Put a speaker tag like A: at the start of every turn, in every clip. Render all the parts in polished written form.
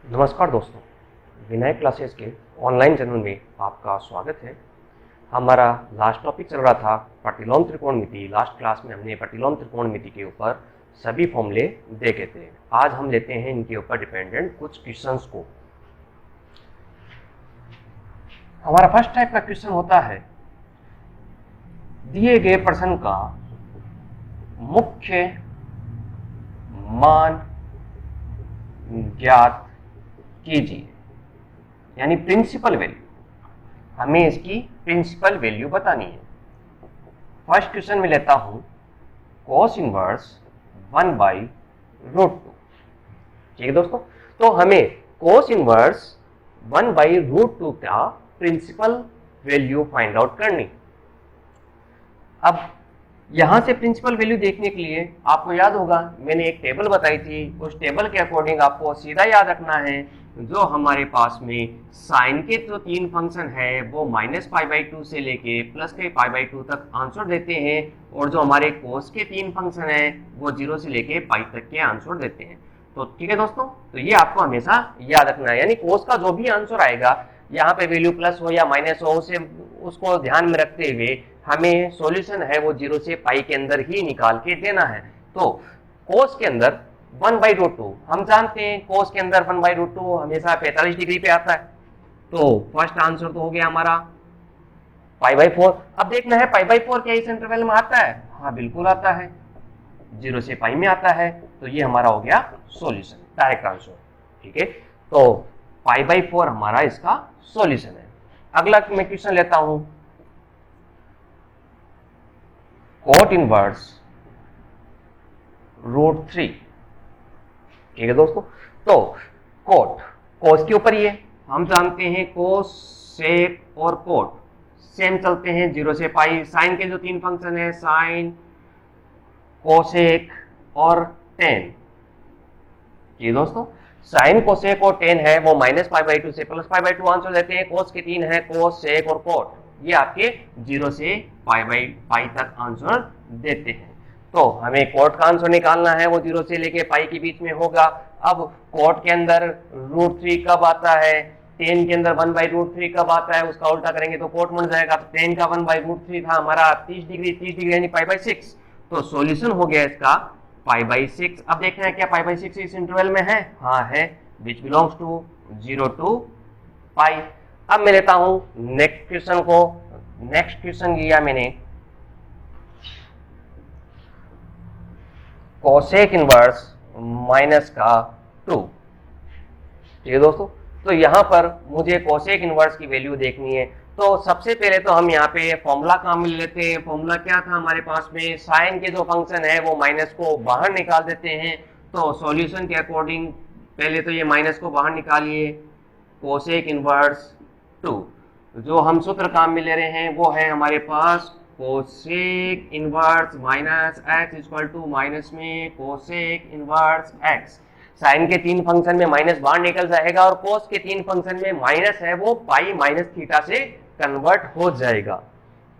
A: नमस्कार दोस्तों, विनय क्लासेस के ऑनलाइन चैनल में आपका स्वागत है। हमारा लास्ट टॉपिक चल रहा था प्रतिलोम त्रिकोणमिति। लास्ट क्लास में हमने प्रतिलोम त्रिकोणमिति के ऊपर सभी फॉर्मूले देखे थे। आज हम लेते हैं इनके ऊपर डिपेंडेंट कुछ क्वेश्चंस को। हमारा फर्स्ट टाइप का क्वेश्चन होता है, दिए गए प्रश्न का मुख्य मान ज्ञात कीजिए, यानी प्रिंसिपल वैल्यू। हमें इसकी प्रिंसिपल वैल्यू बतानी है। फर्स्ट क्वेश्चन में लेता हूं cos इनवर्स 1/√2। ठीक है दोस्तों, तो हमें cos इनवर्स 1/√2 का प्रिंसिपल वैल्यू फाइंड आउट करनी। अब यहां से प्रिंसिपल वैल्यू देखने के लिए आपको याद होगा मैंने एक टेबल बताई थी। उस टेबल के अकॉर्डिंग आपको सीधा याद रखना है, जो हमारे पास में साइन के जो तीन फंक्शन है वो -π/2 से लेके +π/2 तक आंसर देते हैं, और जो हमारे कोस के तीन फंक्शन है वो 0 से लेके π तक के आंसर देते हैं। तो ठीक है दोस्तों, तो ये आपको हमेशा याद रखना है, यानी कोस का जो भी आंसर आएगा यहाँ पे वैल्यू प्लस हो या माइनस हो, उसे उसको ध्यान में रखते हुए हमें सॉल्यूशन है वो 0 से π के अंदर ही निकाल के देना है। तो कोस के अंदर 1/√2 हम जानते हैं, कोस के अंदर 1/√2 हमेशा 45 डिग्री पे आता है। तो फर्स्ट आंसर तो हो गया हमारा π/4। अब देखना है π/4 क्या इस इंटरवल में आता है? हाँ बिल्कुल आता है, 0 से π में आता है। तो ये हमारा हो गया सॉल्यूशन, डायरेक्ट आंसर। ठीक है, तो π/4 हमारा इसका सॉल्यूशन है। अगला मैं क्वेश्चन लेता हूं, cot इनवर्स √3। ठीक है दोस्तों, तो कोट कोस के ऊपर ही है। हम जानते हैं कोस, सेक और कोट सेम चलते हैं 0 से π। साइन के जो तीन फंक्शन है साइन, कोसेक और टेन। जी दोस्तों, साइन, कोसेक और टेन है वो -π/2 से +π/2 आंसर देते हैं। कोस के तीन है कोस, सेक और कोट, ये आपके 0 से π तक आंसर देते हैं। तो हमें कोट का आंसर निकालना है, वो 0 से लेके π के बीच में होगा। अब कोट के अंदर √3 कब आता है, टेन के अंदर 1/√3 कब आता है, उसका उल्टा करेंगे तो कोट बन जाएगा। तो टेन का 1/√3 था हमारा 30 डिग्री, 30 डिग्री यानी π/6। तो सॉल्यूशन हो गया इसका π/6। अब देखना है क्या π/6 इस इंटरवल में है? हाँ है, विच बिलोंग्स टू 0 to π। अब मैं लेता हूं नेक्स्ट क्वेश्चन को। नेक्स्ट क्वेश्चन लिया मैंने कोसेक इनवर्स -2। ठीक है दोस्तों, तो यहां पर मुझे कोसेक इनवर्स की वैल्यू देखनी है। तो सबसे पहले तो हम यहाँ पे फॉर्मूला काम में लेते हैं। फॉर्मूला क्या था हमारे पास में, साइन के जो फंक्शन है वो माइनस को बाहर निकाल देते हैं। तो सॉल्यूशन के अकॉर्डिंग पहले तो ये माइनस को बाहर निकालिए, कोसेक इनवर्स 2। जो हम सूत्र काम में ले रहे हैं वो है हमारे पास cosec inverse -x equal to minus में कोसेक इनवर्स x। साइन के तीन फंक्शन में माइनस बाहर निकल जाएगा, और कोस के तीन फंक्शन में माइनस है वो पाई माइनस थीटा से कन्वर्ट हो जाएगा।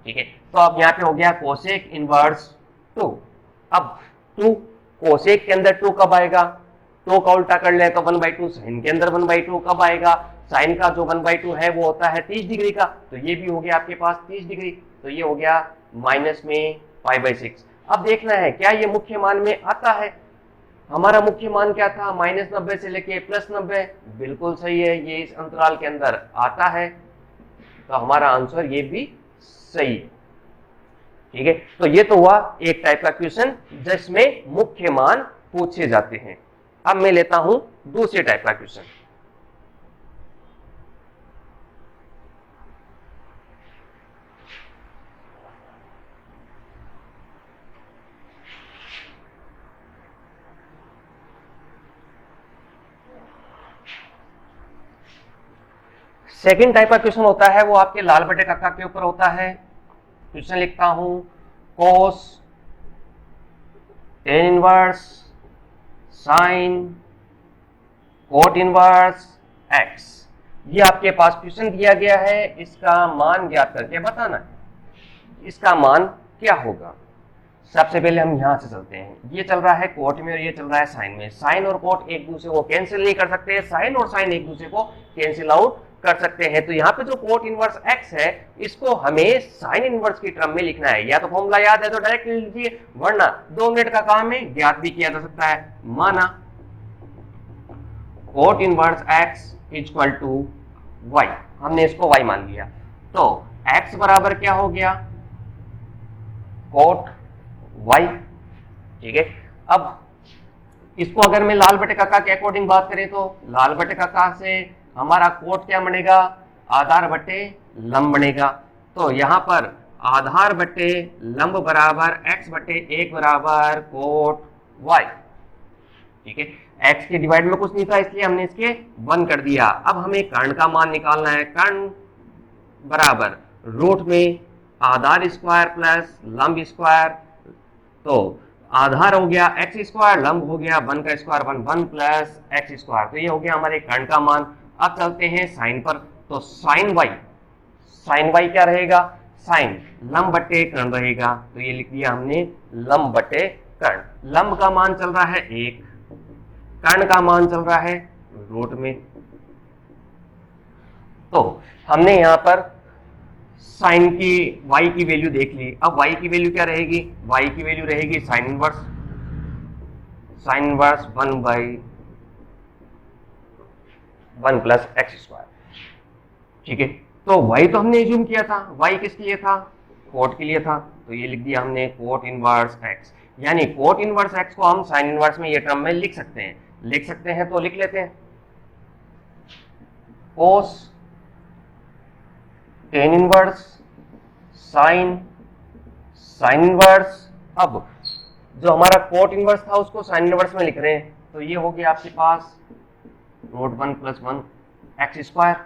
A: ठीक है, तो अब यहाँ पे हो गया कोसेक इनवर्स 2। अब 2 कोसेक के अंदर 2 कब आएगा, 2 का उल्टा कर ले तो 1/2 साइन के अंदर 1/2 कब आएगा। साइन का जो 1/2 है वो होता है 30 डिग्री का, तो ये भी हो गया आपके पास 30 डिग्री। तो ये हो गया माइनस में π/6। अब देखना है क्या ये मुख्य मान में आता है। हमारा मुख्य मान क्या था, -90 से लेके +90। बिल्कुल सही है, ये इस अंतराल के अंदर आता है, तो हमारा आंसर ये भी सही है। ठीक है, तो ये तो हुआ एक टाइप का क्वेश्चन जिसमें मुख्य मान पूछे जाते हैं। अब मैं लेता हूं दूसरे टाइप का क्वेश्चन। सेकंड टाइप का क्वेश्चन होता है वो आपके लाल बटे कक्का के ऊपर होता है। क्वेश्चन लिखता हूं, कोस tan inverse sine cot inverse x। ये आपके पास क्वेश्चन दिया गया है, इसका मान ज्ञात करके बताना है। इसका मान क्या होगा? सबसे पहले हम यहां से चलते हैं, ये चल रहा है कोट में और ये चल रहा है साइन में। साइन और कोट एक दूसरे को कैंसिल नहीं कर सकते, साइन और साइन एक दूसरे को कैंसिल आउट कर सकते हैं। तो यहाँ पे जो कोट इनवर्स एक्स है इसको हमें साइन इनवर्स की टर्म में लिखना है। या तो फॉर्मूला याद है तो डायरेक्ट लिख लीजिए, वरना 2 मिनट का काम है, ज्ञात भी किया जा सकता है। माना cot inverse x equal to y, हमने इसको वाई मान लिया, तो एक्स बराबर क्या हो गया, कोट वाई। ठीक है, अब इसको अगर मैं लाल बटे काका के अकॉर्डिंग बात करें तो लाल बटे काका से हमारा कोट क्या बनेगा, आधार बटे लंब बनेगा। तो यहां पर आधार बटे लंब बराबर एक्स बटे 1 बराबर कोट वाई। ठीक है, एक्स के डिवाइड में कुछ नहीं था इसलिए हमने इसके 1 कर दिया। अब हमें कर्ण का मान निकालना है, कर्ण बराबर रूट में आधार स्क्वायर प्लस लंब स्क्वायर। तो आधार हो गया एक्स स्क्वायर, लंब हो गया 1 का स्क्वायर 1, 1 प्लस एक्स स्क्वायर। तो ये हो गया हमारे कर्ण का मान। अब चलते हैं साइन पर, तो साइन वाई क्या रहेगा, साइन लंब बटे कर्ण रहेगा। तो ये लिख दिया हमने लंब बटे कर्ण। लंब का मान चल रहा है 1, कर्ण का मान चल रहा है रूट में। तो हमने यहां पर साइन की y की वैल्यू देख ली। अब y की वैल्यू क्या रहेगी, y की वैल्यू रहेगी sine inverse 1/1 plus x square. ठीक है, तो y तो हमने एज्यूम किया था, y किस लिए था, कोट के लिए था। तो ये लिख दिया हमने कोट इनवर्स x, यानी कोट इनवर्स x को हम साइन इनवर्स में ये टर्म में लिख सकते हैं। लिख सकते हैं तो लिख लेते हैं, कोस टेन इनवर्स साइन इनवर्स। अब जो हमारा कोट इनवर्स था उसको साइन इनवर्स में लिख रहे हैं, तो ये हो गया आपके पास रूट 1 प्लस 1 एक्स स्क्वायर।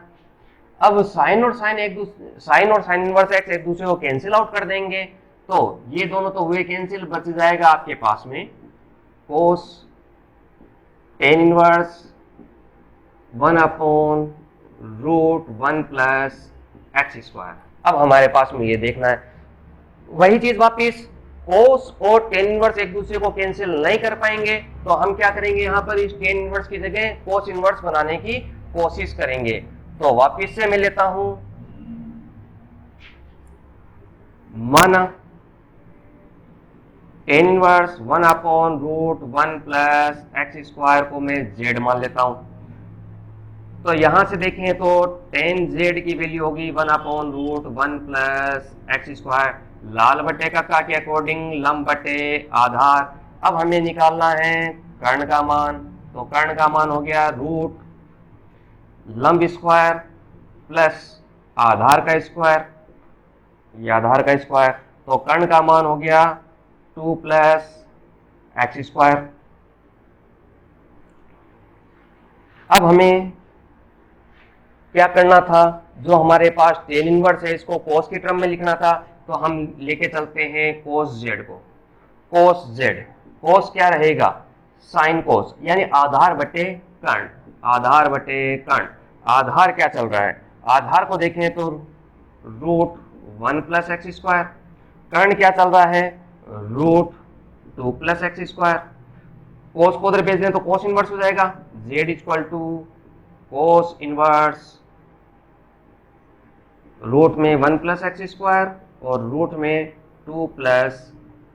A: अब साइन और साइन इनवर्स एक्स एक दूसरे को कैंसिल आउट कर देंगे, तो ये दोनों तो हुए कैंसिल, बच जाएगा आपके पास में कोस tan inverse 1/√1 plus x square. अब हमारे पास में ये देखना है वही चीज वापिस, कोस और टेन इनवर्स एक दूसरे को कैंसिल नहीं कर पाएंगे, तो हम क्या करेंगे, यहां पर इस टेन इनवर्स की जगह कोस इनवर्स बनाने की कोशिश करेंगे। तो वापिस से मैं लेता हूं, माना tan inverse 1/√1 plus x square को मैं जेड मान लेता हूं। तो यहां से देखें तो टेन जेड की वैल्यू होगी 1/√1 प्लस एक्स स्क्वायर, लाल बटे का के अकॉर्डिंग लंब बटे आधार। अब हमें निकालना है कर्ण का मान, तो कर्ण का मान हो गया रूट लंब स्क्वायर प्लस आधार का स्क्वायर, ये आधार का स्क्वायर। तो कर्ण का मान हो गया 2 प्लस एक्स स्क्वायर। अब हमें क्या करना था, जो हमारे पास टेन इनवर्स है इसको कोस की टर्म में लिखना था, तो हम लेके चलते हैं कोस जेड को। कोस जेड, कोस क्या रहेगा, साइन कोस, यानी आधार बटे कर्ण, आधार बटे कर्ण। आधार क्या चल रहा है, आधार को देखें तो √1 प्लस एक्स स्क्वायर, कर्ण क्या चल रहा है √2 प्लस एक्स स्क्वायर। कोस को उधर भेज दें तो कोस इनवर्स हो जाएगा, z equal to cos inverse root में 1 प्लस एक्स स्क्वायर और रूट में 2 प्लस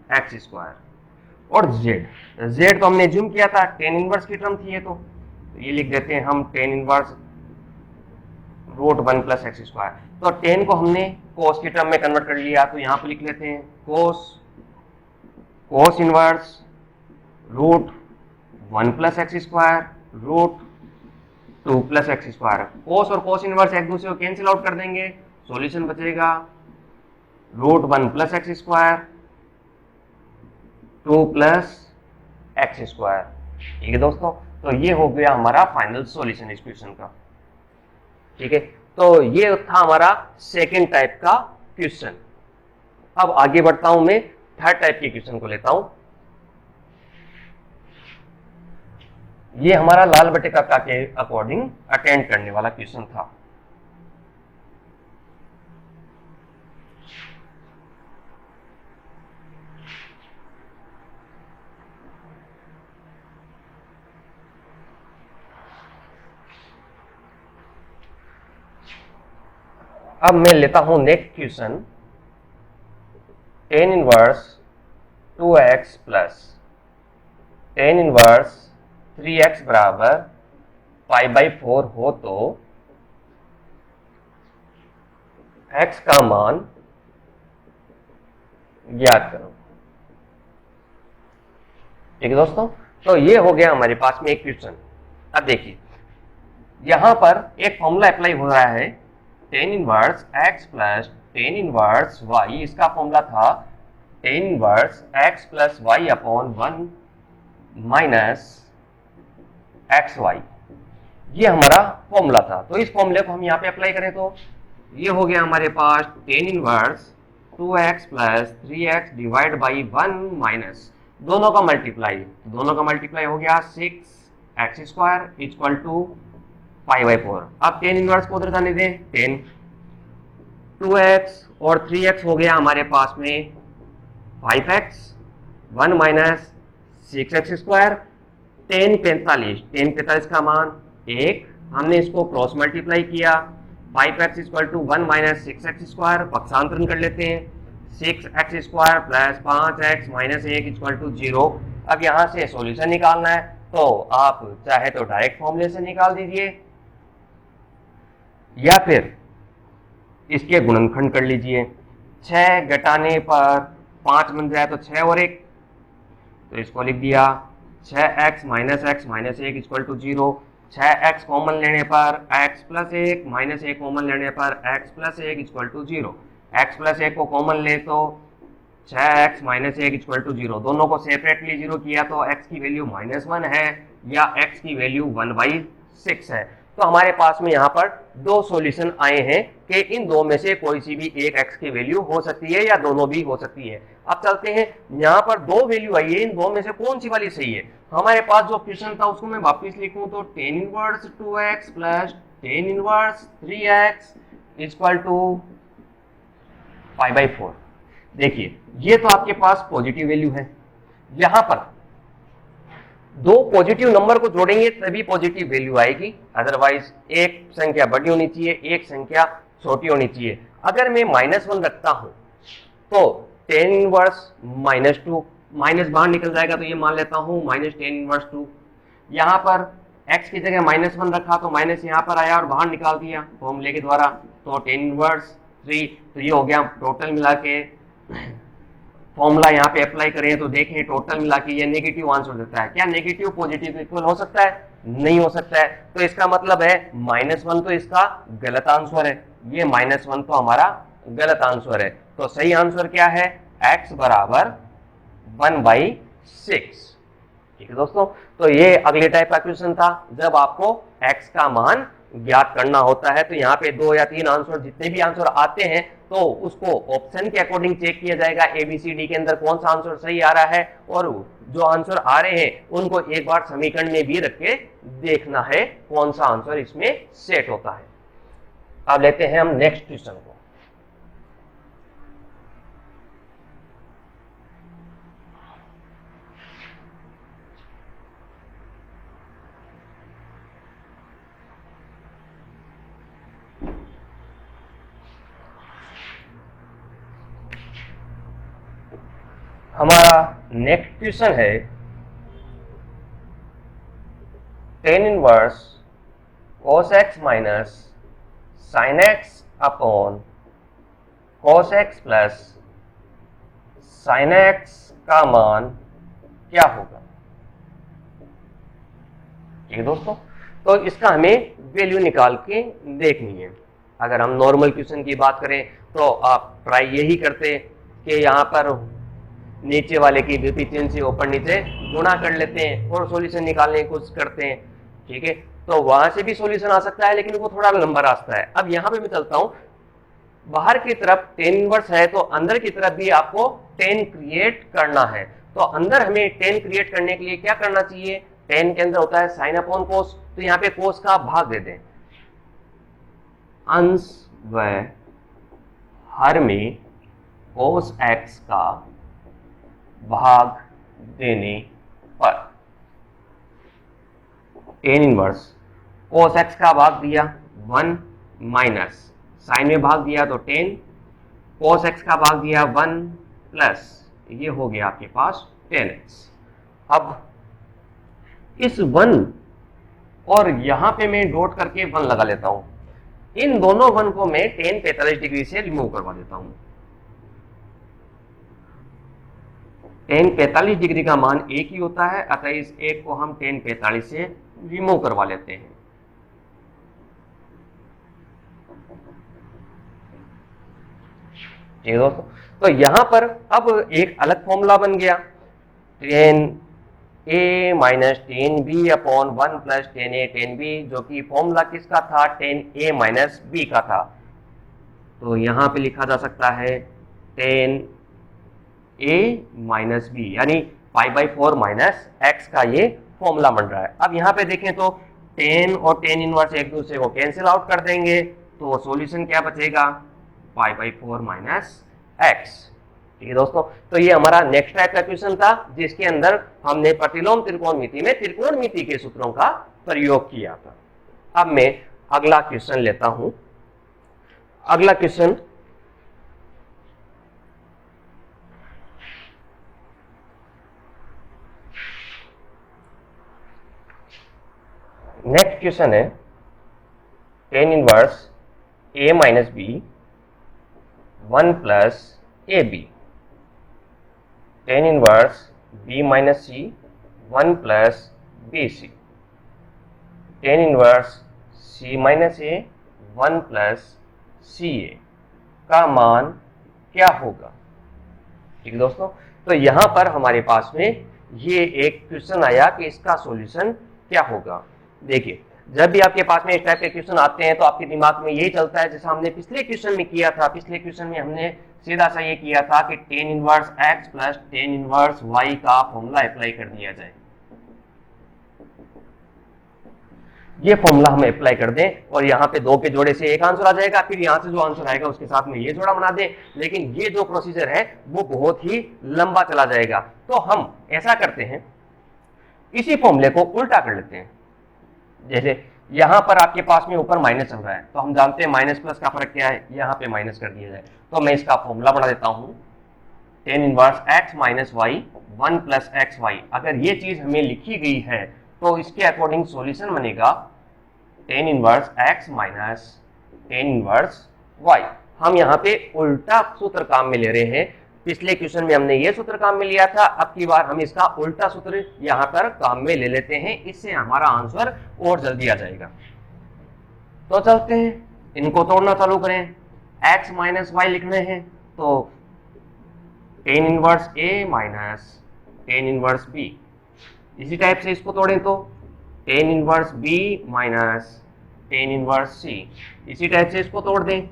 A: एक्स स्क्वायर। और जेड तो हमने जूम किया था, टेन इनवर्स की टर्म थी ये, तो ये लिख देते हैं हम tan inverse √1 plus x square. तो टेन को हमने कोस की टर्म में कन्वर्ट कर लिया, तो यहां पर लिख लेते हैं cos inverse √1 plus x square √2 plus x square. Cos और कोस इनवर्स एक दूसरे को कैंसिल आउट कर देंगे, सॉल्यूशन बचेगा √1 plus x square 2 plus x square. ठीक है दोस्तों, तो ये हो गया हमारा फाइनल सॉल्यूशन इस क्वेश्चन का। ठीक है, तो ये था हमारा सेकेंड टाइप का क्वेश्चन। अब आगे बढ़ता हूं, मैं थर्ड टाइप के क्वेश्चन को लेता हूं। ये हमारा लाल बटे काका के अकॉर्डिंग अटेंड करने वाला क्वेश्चन था। अब मैं लेता हूं next question, ten inverse 2x plus tan inverse 3x बराबर π/4 हो तो x का मान ज्ञात करो। ठीक है दोस्तों, तो ये हो गया हमारे पास में एक क्वेश्चन। अब देखिए यहां पर एक फॉर्मूला अप्लाई हो रहा है, tan inverse x plus tan inverse y, इसका फॉर्मूला था tan inverse x plus y upon 1 minus x y, ये हमारा फॉर्मूला था। तो इस फॉर्मूले को हम यहाँ पे अप्लाई करें तो ये हो गया हमारे पास tan inverse 2x plus 3x divide by 1 minus दोनों का मल्टीप्लाई, दोनों का मल्टीप्लाई हो गया 6x स्क्वायर इक्वल टू π/4। अब टेन इनवर्स को उधर जाने दें, 10 2x और 3x हो गया हमारे पास में 5x 1 माइनस 6x स्क्वायर, 10 45 का मान 1, हमने इसको क्रॉस मल्टीप्लाई किया, 5x equal to 1 minus 6x square, पक्षांतरण कर लेते हैं, 6x square plus 5x minus 1 equal to 0। अब यहाँ से सॉल्यूशन निकालना है तो आप चाहे तो डायरेक्ट फॉर्मूले से निकाल दीजिए या फिर इसके गुणनखंड कर लीजिए। 6 घटाने पर 5 बन जाए तो 6 और 1, तो इसको लिख दिया 6x minus 1 equal to 0। 6x common लेने पर x प्लस 1 माइनस 1 कॉमन लेने पर x plus 1 equal to 0। x plus 1 को कॉमन ले तो 6x माइनस 1 इक्वल टू 0, दोनों को सेपरेटली 0 किया तो x की वैल्यू -1 है या x की वैल्यू 1/6 है। तो हमारे पास में यहाँ पर दो सॉल्यूशन आए हैं कि इन दो में से कोई सी भी एक x की वैल्यू हो सकती है या दोनों भी हो सकती है। अब चलते हैं, यहाँ पर दो वैल्यू आई है, इन दो में से कौन सी वाली सही है। हमारे पास जो क्वेश्चन था उसको मैं वापस लिखूं तो tan inverse 2x plus tan inverse 3x equal to π/4। देखिए ये तो आपके पास पॉजिटिव वैल्यू है, यहां पर दो पॉजिटिव नंबर को जोड़ेंगे तभी पॉजिटिव वैल्यू आएगी, अदरवाइज एक संख्या बड़ी होनी चाहिए, एक संख्या छोटी होनी चाहिए। अगर मैं -1 रखता हूं तो टेन इनवर्स -2, माइनस बाहर निकल जाएगा तो ये मान लेता हूं -10 इनवर्स 2। यहाँ पर x की जगह -1 रखा तो माइनस यहाँ पर आया और बाहर निकाल दिया फॉर्मूले के द्वारा, तो 10 इनवर्स 3। तो ये हो गया टोटल मिला के फॉर्मूला यहाँ पे अप्लाई करें तो देखें टोटल मिला के ये नेगेटिव आंसर देता है। क्या नेगेटिव पॉजिटिव इक्वल हो सकता है? नहीं हो सकता है। तो इसका मतलब है -1 तो इसका गलत आंसर है, ये -1 तो हमारा गलत आंसर है। तो सही आंसर क्या है? x बराबर 1/6। ठीक है दोस्तों, तो ये अगले टाइप का क्वेश्चन था जब आपको x का मान ज्ञात करना होता है। तो यहाँ पे 2 या 3 आंसर, जितने भी आंसर आते हैं तो उसको ऑप्शन के अकॉर्डिंग चेक किया जाएगा ABCD के अंदर कौन सा आंसर सही आ रहा है, और जो आंसर आ रहे हैं उनको एक बार समीकरण में भी रख के देखना है कौन सा आंसर इसमें सेट होता है। अब लेते हैं हम नेक्स्ट क्वेश्चन को। हमारा नेक्स्ट क्वेश्चन है tan inverse cos x minus sin x upon cos x plus sin x का मान क्या होगा। ठीक है दोस्तों, तो इसका हमें वैल्यू निकाल के देखनी है। अगर हम नॉर्मल क्वेश्चन की बात करें तो आप ट्राई यही करते कि यहाँ पर नीचे वाले की डिफिशिएंसी ऊपर नीचे गुणा कर लेते हैं और सॉल्यूशन निकालने की कोशिश करते हैं। ठीक है, तो वहां से भी सॉल्यूशन आ सकता है लेकिन वो थोड़ा लंबा रास्ता है। अब यहाँ पे मैं चलता हूँ, बाहर की तरफ टेन इनवर्स है तो अंदर की तरफ भी आपको 10 क्रिएट करना है। तो अंदर हमें 10 क्रिएट करने के लिए क्या करना चाहिए? 10 के अंदर होता है साइन अपॉन कोस, तो यहाँ पे कोस का भाग दे दें। अंश व हर में कोस x का भाग देने पर टेन इनवर्स कोस x का भाग दिया 1 माइनस साइन में भाग दिया तो 10, cos x का भाग दिया 1 प्लस ये हो गया आपके पास 10x। अब इस 1 और यहां पे मैं डॉट करके 1 लगा लेता हूं, इन दोनों 1 को मैं tan 45 डिग्री से रिमूव करवा देता हूं। tan 45 डिग्री का मान एक ही होता है, अतः इस एक को हम tan 45 से रिमूव करवा लेते हैं। ठीक है दोस्तों, तो यहां पर अब एक अलग फॉर्मूला बन गया, tan a minus tan b upon 1 plus tan a tan b, जो कि फॉर्मूला किसका था, tan a माइनस बी का था। तो यहां पे लिखा जा सकता है tan a माइनस बी, यानी π/4 माइनस x का ये फॉर्मूला बन रहा है। अब यहाँ पे देखें तो tan और tan इनवर्स एक दूसरे को कैंसिल आउट कर देंगे, तो सॉल्यूशन क्या बचेगा, π/4 माइनस x। ठीक है दोस्तों, तो ये हमारा नेक्स्ट टाइप का क्वेश्चन था, जिसके अंदर हमने प्रतिलोम त्रिकोणमिति में त्रिकोणमिति के सूत्रों का प्रयोग किया था। अब मैं अगला क्वेश्चन लेता हूं। अगला क्वेश्चन नेक्स्ट क्वेश्चन है tan inverse a minus B 1 plus A B, tan inverse b minus C 1 plus B C, tan inverse c minus A 1 plus C A का मान क्या होगा। ठीक है दोस्तों, तो यहां पर हमारे पास में ये एक क्वेश्चन आया कि इसका सॉल्यूशन क्या होगा। देखिए, जब भी आपके पास में इस टाइप के क्वेश्चन आते हैं तो आपके दिमाग में यही चलता है जैसा हमने पिछले क्वेश्चन में किया था। पिछले क्वेश्चन में हमने सीधा सा ये किया था कि tan inverse x plus tan inverse y का फॉर्मूला अप्लाई कर दिया जाए। ये फॉर्मूला हम अप्लाई कर दें और यहाँ पे दो के जोड़े से एक आंसर आ जाएगा, फिर यहाँ से जो आंसर आएगा उसके साथ में ये जोड़ा बना दें। लेकिन ये जो प्रोसीजर है वो बहुत ही लंबा चला जाएगा, तो हम ऐसा करते हैं, इसी फॉर्मूले को उल्टा कर लेते हैं। जैसे यहां पर आपके पास में ऊपर माइनस चल रहा है, तो हम जानते हैं माइनस प्लस का फर्क क्या है, यहां पे माइनस कर दिया जाए। तो मैं इसका फॉर्मूला बना देता हूं, tan inverse x minus y 1 plus x y. अगर ये चीज हमें लिखी गई है तो इसके अकॉर्डिंग सॉल्यूशन बनेगा tan inverse x minus tan inverse y। हम यहाँ पे उल्टा सूत्र काम में ले रहे हैं। पिछले क्वेश्चन में हमने ये सूत्र काम में लिया था, अब की बार हम इसका उल्टा सूत्र यहाँ पर काम में ले लेते हैं, इससे हमारा आंसर और जल्दी आ जाएगा। तो चलते हैं, इनको तोड़ना चालू करें। x माइनस वाई लिखने हैं तो tan inverse a minus tan inverse b। इसी टाइप से इसको तोड़ें तो tan inverse b minus tan inverse c। इसी टाइप से इसको तोड़ दें,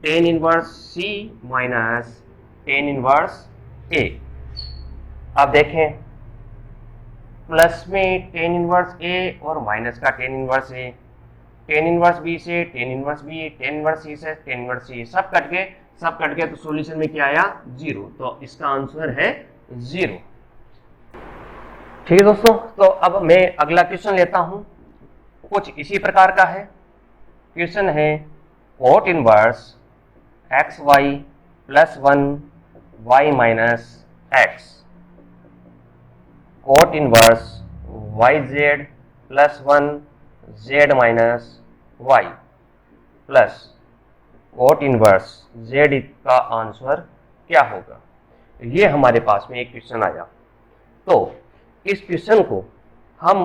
A: tan inverse c minus tan inverse a। अब देखें, प्लस में tan इनवर्स a और माइनस का tan inverse a, tan inverse b से tan inverse b, tan inverse c से tan इनवर्स c, सब कट गए तो सॉल्यूशन में क्या आया, 0। तो इसका आंसर है 0। ठीक है दोस्तों, तो अब मैं अगला क्वेश्चन लेता हूं, कुछ इसी प्रकार का है। क्वेश्चन है cot inverse x y plus 1 y minus x, cot inverse yz plus 1 z minus y plus cot inverse z का आंसर क्या होगा। ये हमारे पास में एक क्वेश्चन आया। तो इस क्वेश्चन को हम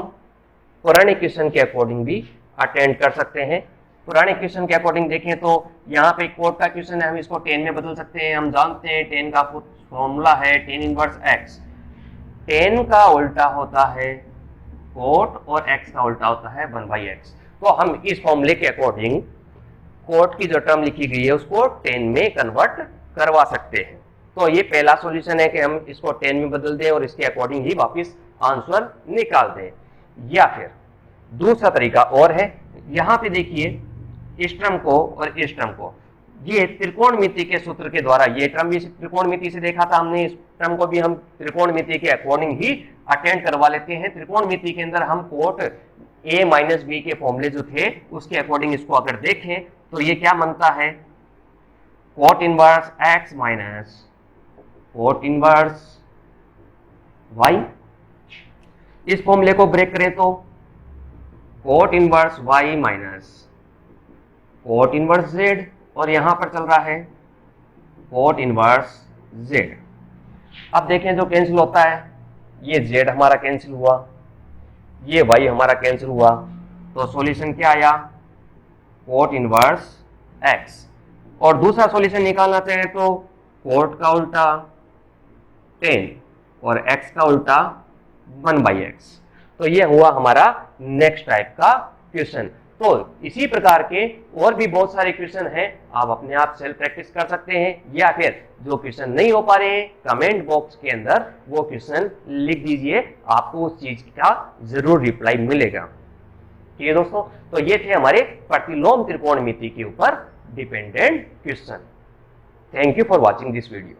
A: पुराने क्वेश्चन के अकॉर्डिंग भी अटेंड कर सकते हैं। पुराने क्वेश्चन के अकॉर्डिंग देखें तो यहाँ पे कोट का क्वेश्चन है, हम इसको tan में बदल सकते हैं। हम जानते हैं tan का फॉर्मूला है tan इनवर्स x, tan का उल्टा होता है कोट और x का उल्टा होता है 1/x। तो हम इस फॉर्मूले के अकॉर्डिंग कोट की जो टर्म लिखी गई है उसको tan में कन्वर्ट करवा सकते हैं। तो ये पहला सॉल्यूशन है कि हम इसको tan में बदल दें और इसके अकॉर्डिंग ही वापस आंसर निकाल दें। या फिर दूसरा तरीका और है, यहाँ पे देखिए इस टर्म को और इस टर्म को, ये त्रिकोणमिति के सूत्र के द्वारा, ये टर्म भी त्रिकोणमिति से देखा था हमने, इस टर्म को भी हम त्रिकोणमिति के अकॉर्डिंग ही अटेंड करवा लेते हैं। त्रिकोणमिति के अंदर हम कोट a माइनस बी के फॉर्मूले जो थे उसके अकॉर्डिंग इसको अगर देखें तो ये क्या बनता है, cot inverse x minus cot inverse y। इस फॉर्मूले को ब्रेक करें तो cot inverse y minus cot inverse z, और यहां पर चल रहा है cot इनवर्स z। अब देखें जो कैंसिल होता है, ये z हमारा कैंसिल हुआ, ये y हमारा कैंसिल हुआ, तो सॉल्यूशन क्या आया, cot इनवर्स x। और दूसरा सॉल्यूशन निकालना चाहे तो cot का उल्टा 10 और x का उल्टा 1/x। तो ये हुआ हमारा नेक्स्ट टाइप का क्वेश्चन। तो इसी प्रकार के और भी बहुत सारे क्वेश्चन हैं, आप अपने आप सेल्फ प्रैक्टिस कर सकते हैं, या फिर जो क्वेश्चन नहीं हो पा रहे हैं कमेंट बॉक्स के अंदर वो क्वेश्चन लिख दीजिए, आपको उस चीज का जरूर रिप्लाई मिलेगा। ठीक है दोस्तों, तो ये थे हमारे प्रतिलोम त्रिकोणमिति के ऊपर dependent question. Thank you for watching this video.